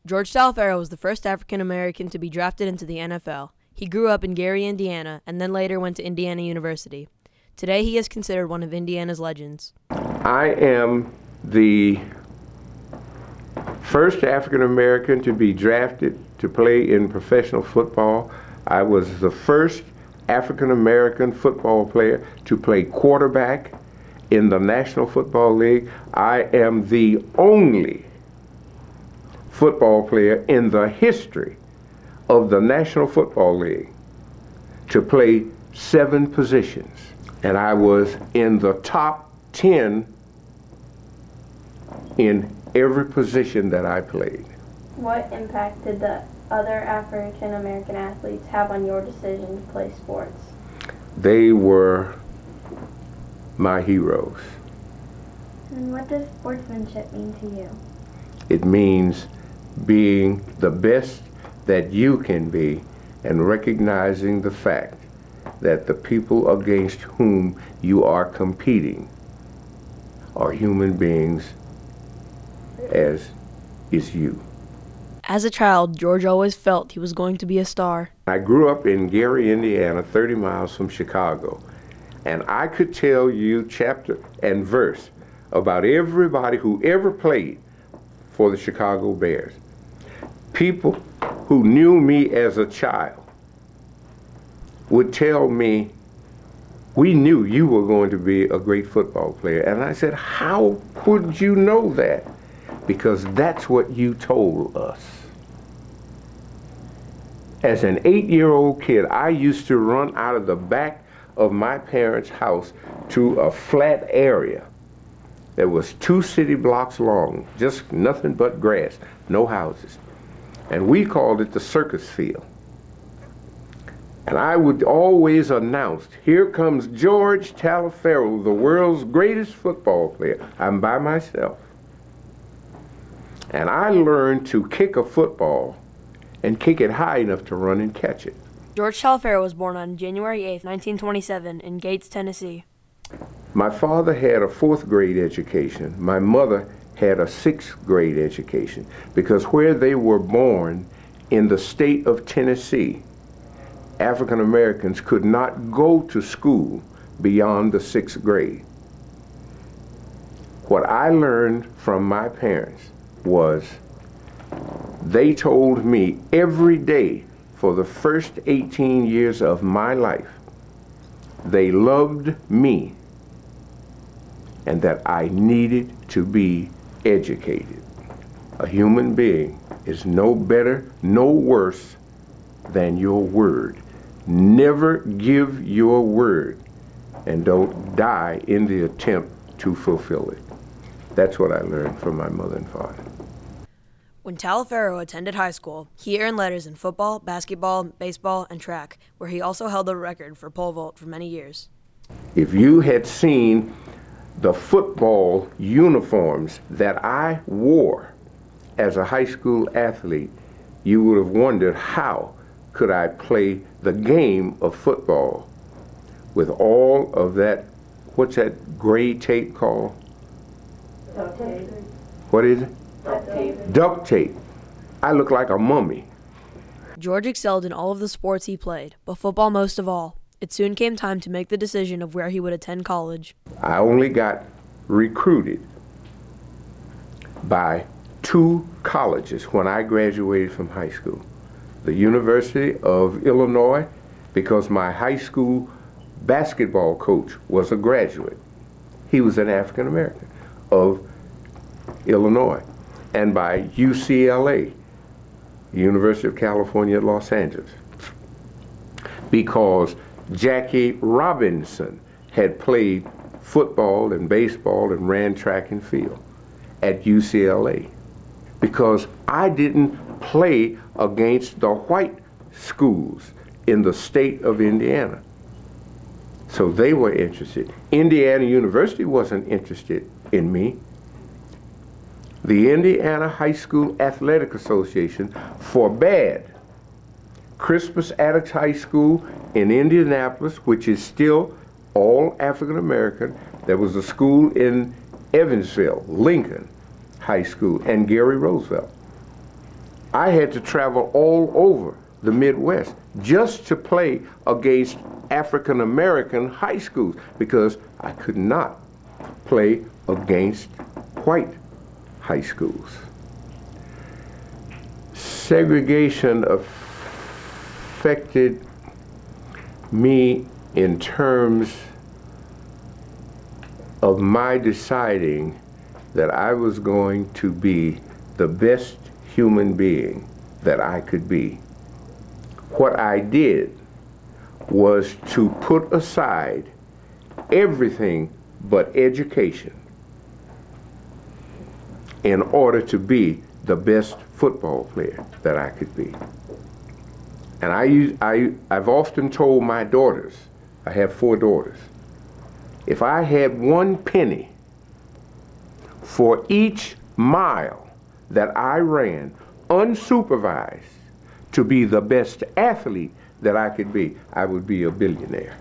George Taliaferro was the first African American to be drafted into the NFL. He grew up in Gary, Indiana, and then later went to Indiana University. Today, he is considered one of Indiana's legends. I am the first African American to be drafted to play in professional football. I was the first African American football player to play quarterback in the National Football League. I am the only football player in the history of the National Football League to play 7 positions. And I was in the top 10 in every position that I played. What impact did the other African American athletes have on your decision to play sports? They were my heroes. And what does sportsmanship mean to you? It means being the best that you can be and recognizing the fact that the people against whom you are competing are human beings as is you. As a child, George always felt he was going to be a star. I grew up in Gary, Indiana, 30 miles from Chicago, and I could tell you chapter and verse about everybody who ever played for the Chicago Bears. People who knew me as a child would tell me, "We knew you were going to be a great football player." And I said, "How would you know that?" Because that's what you told us. As an 8-year-old kid, I used to run out of the back of my parents' house to a flat area that was 2 city blocks long, just nothing but grass, no houses. And we called it the circus field. And I would always announce, "Here comes George Taliaferro, the world's greatest football player." I'm by myself. And I learned to kick a football and kick it high enough to run and catch it. George Taliaferro was born on January 8, 1927 in Gates, Tennessee. My father had a 4th grade education. My mother had a 6th grade education, because where they were born in the state of Tennessee, African Americans could not go to school beyond the 6th grade. What I learned from my parents was they told me every day for the first 18 years of my life they loved me and that I needed to be educated. A human being is no better, no worse than your word. Never give your word and don't die in the attempt to fulfill it. That's what I learned from my mother and father. When Taliaferro attended high school, he earned letters in football, basketball, baseball, and track, where he also held the record for pole vault for many years. If you had seen the football uniforms that I wore as a high school athlete, you would have wondered, how could I play the game of football with all of that, what's that gray tape called? Duct tape. What is it? Duct tape. Duct tape. I look like a mummy. George excelled in all of the sports he played, but football most of all. It soon came time to make the decision of where he would attend college. I only got recruited by 2 colleges when I graduated from high school. The University of Illinois, because my high school basketball coach was a graduate. He was an African American of Illinois. And by UCLA, University of California at Los Angeles, because Jackie Robinson had played football and baseball and ran track and field at UCLA. Because I didn't play against the white schools in the state of Indiana. So they were interested. Indiana University wasn't interested in me. The Indiana High School Athletic Association forbade Crispus Attucks High School in Indianapolis, which is still all African American. There was a school in Evansville, Lincoln High School, and Gary Roosevelt. I had to travel all over the Midwest just to play against African American high schools because I could not play against white high schools. Segregation affected me in terms of my deciding that I was going to be the best human being that I could be. What I did was to put aside everything but education in order to be the best football player that I could be. And I've often told my daughters, I have 4 daughters, if I had 1 penny for each mile that I ran unsupervised to be the best athlete that I could be, I would be a billionaire.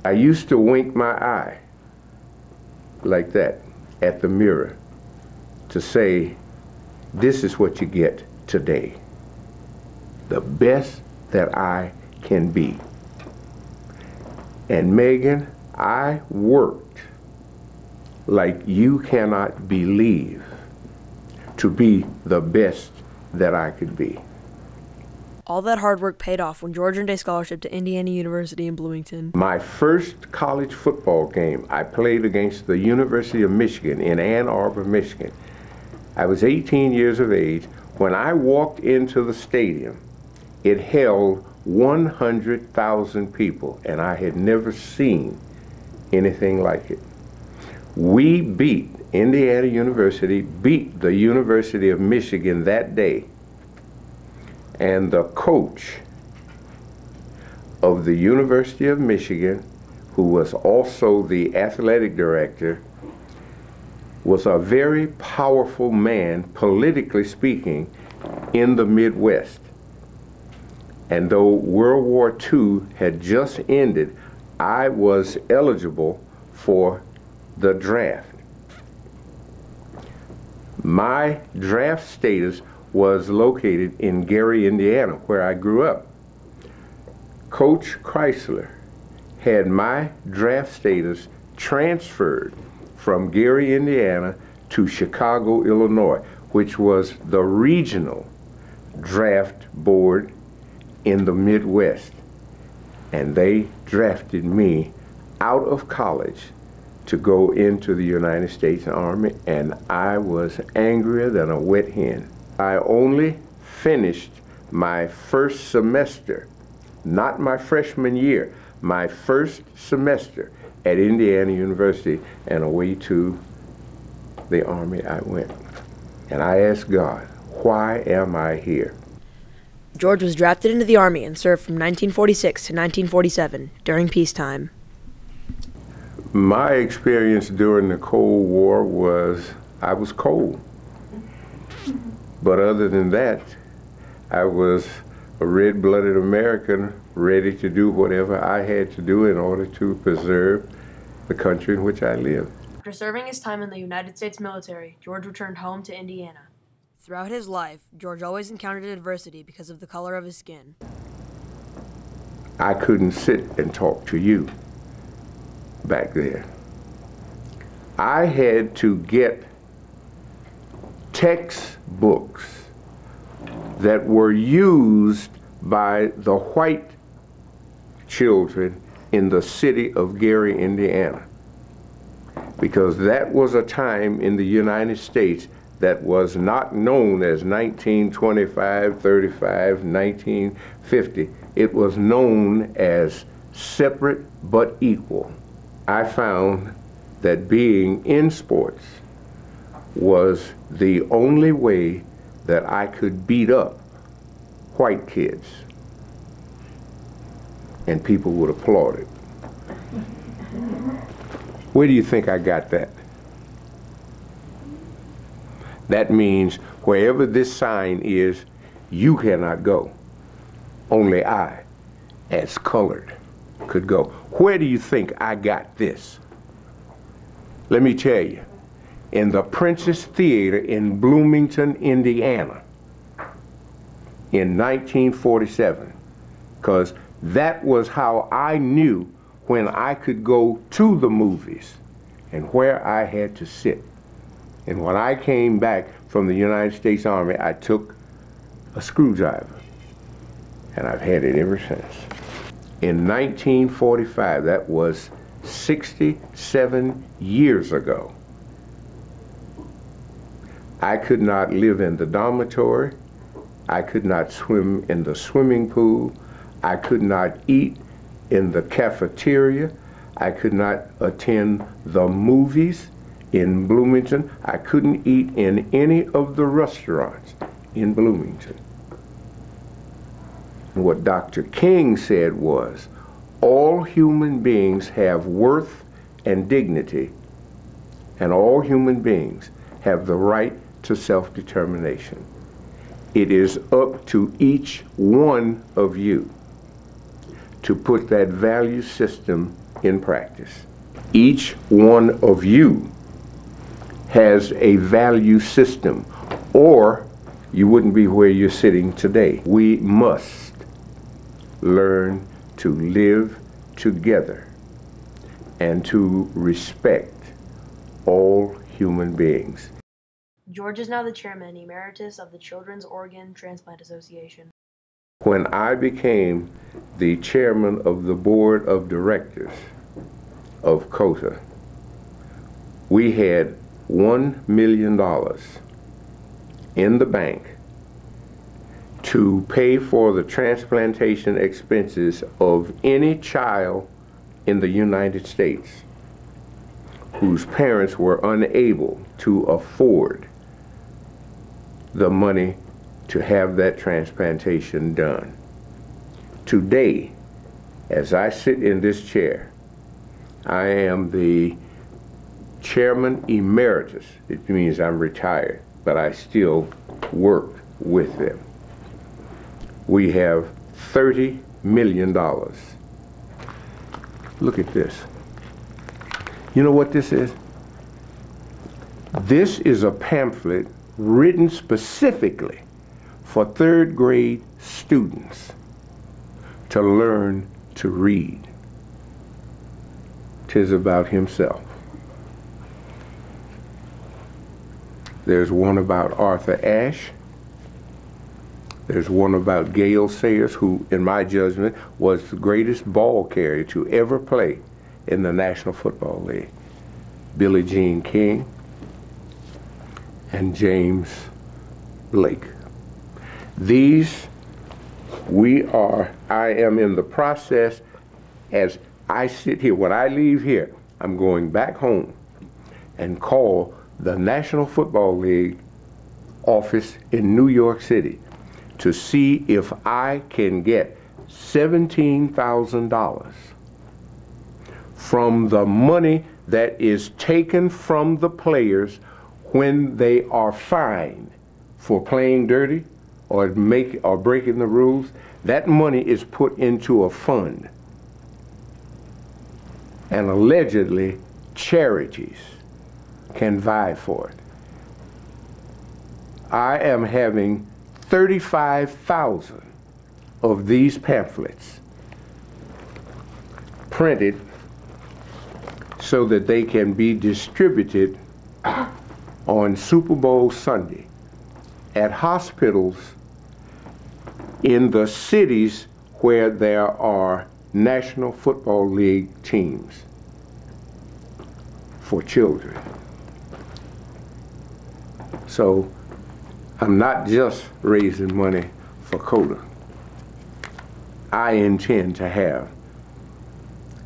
I used to wink my eye like that at the mirror to say, this is what you get today. The best that I can be. And Megan, I worked like you cannot believe to be the best that I could be. All that hard work paid off when George earned a scholarship to Indiana University in Bloomington. My first college football game, I played against the University of Michigan in Ann Arbor, Michigan. I was 18 years of age. When I walked into the stadium, it held 100,000 people, and I had never seen anything like it. We beat Indiana University, beat the University of Michigan that day, and the coach of the University of Michigan, who was also the athletic director, was a very powerful man, politically speaking, in the Midwest. And though World War II had just ended, I was eligible for the draft. My draft status was located in Gary, Indiana, where I grew up. Coach Chrysler had my draft status transferred from Gary, Indiana to Chicago, Illinois, which was the regional draft board in the Midwest. And they drafted me out of college to go into the United States Army, and I was angrier than a wet hen. I only finished my first semester, not my freshman year, my first semester at Indiana University, and away to the Army I went. And I asked God, why am I here? George was drafted into the Army and served from 1946 to 1947 during peacetime. My experience during the Cold War was I was cold. But other than that, I was a red-blooded American ready to do whatever I had to do in order to preserve the country in which I live. After serving his time in the United States military, George returned home to Indiana. Throughout his life, George always encountered adversity because of the color of his skin. I couldn't sit and talk to you back there. I had to get textbooks that were used by the white children in the city of Gary, Indiana, because that was a time in the United States that was not known as 1925, 35, 1950. It was known as separate but equal. I found that being in sports was the only way that I could beat up white kids, and people would applaud it. Where do you think I got that? That means wherever this sign is, you cannot go. Only I, as colored, could go. Where do you think I got this? Let me tell you, in the Princess Theater in Bloomington, Indiana. in 1947, because that was how I knew when I could go to the movies and where I had to sit. And when I came back from the United States Army, I took a screwdriver, and I've had it ever since. In 1945, that was 67 years ago, I could not live in the dormitory, I could not swim in the swimming pool, I could not eat in the cafeteria, I could not attend the movies in Bloomington, I couldn't eat in any of the restaurants in Bloomington. And what Dr. King said was, all human beings have worth and dignity, and all human beings have the right to self-determination. It is up to each one of you to put that value system in practice. Each one of you has a value system, or you wouldn't be where you're sitting today. We must learn to live together and to respect all human beings. George is now the chairman emeritus of the Children's Organ Transplant Association. When I became the chairman of the board of directors of COTA, we had $1 million in the bank to pay for the transplantation expenses of any child in the United States whose parents were unable to afford the money to have that transplantation done. Today, as I sit in this chair, I am the chairman emeritus. It means I'm retired, but I still work with them. We have $30 million. Look at this. You know what this is? This is a pamphlet written specifically for third grade students to learn to read. 'Tis about himself. There's one about Arthur Ashe. There's one about Gale Sayers, who, in my judgment, was the greatest ball carrier to ever play in the National Football League. Billie Jean King and James Blake. These, I am in the process, as I sit here, when I leave here, I'm going back home and call the National Football League office in New York City to see if I can get $17,000 from the money that is taken from the players when they are fined for playing dirty or breaking the rules. That money is put into a fund, and allegedly charities can vie for it. I am having 35,000 of these pamphlets printed so that they can be distributed on Super Bowl Sunday at hospitals in the cities where there are National Football League teams for children. So I'm not just raising money for COTA. I intend to have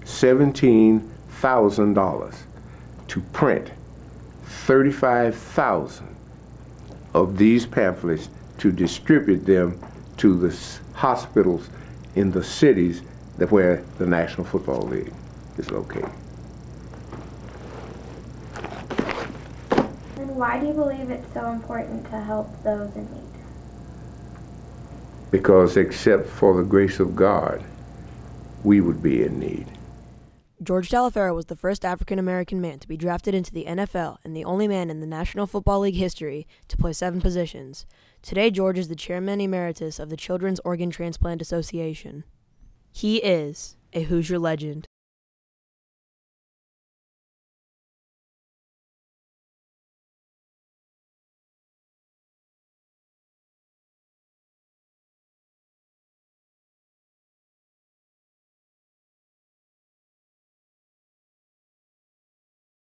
$17,000 to print 35,000 of these pamphlets to distribute them to the hospitals in the cities where the National Football League is located. And why do you believe it's so important to help those in need? Because except for the grace of God, we would be in need. George Taliaferro was the first African-American man to be drafted into the NFL and the only man in the National Football League history to play 7 positions. Today, George is the chairman emeritus of the Children's Organ Transplant Association. He is a Hoosier legend.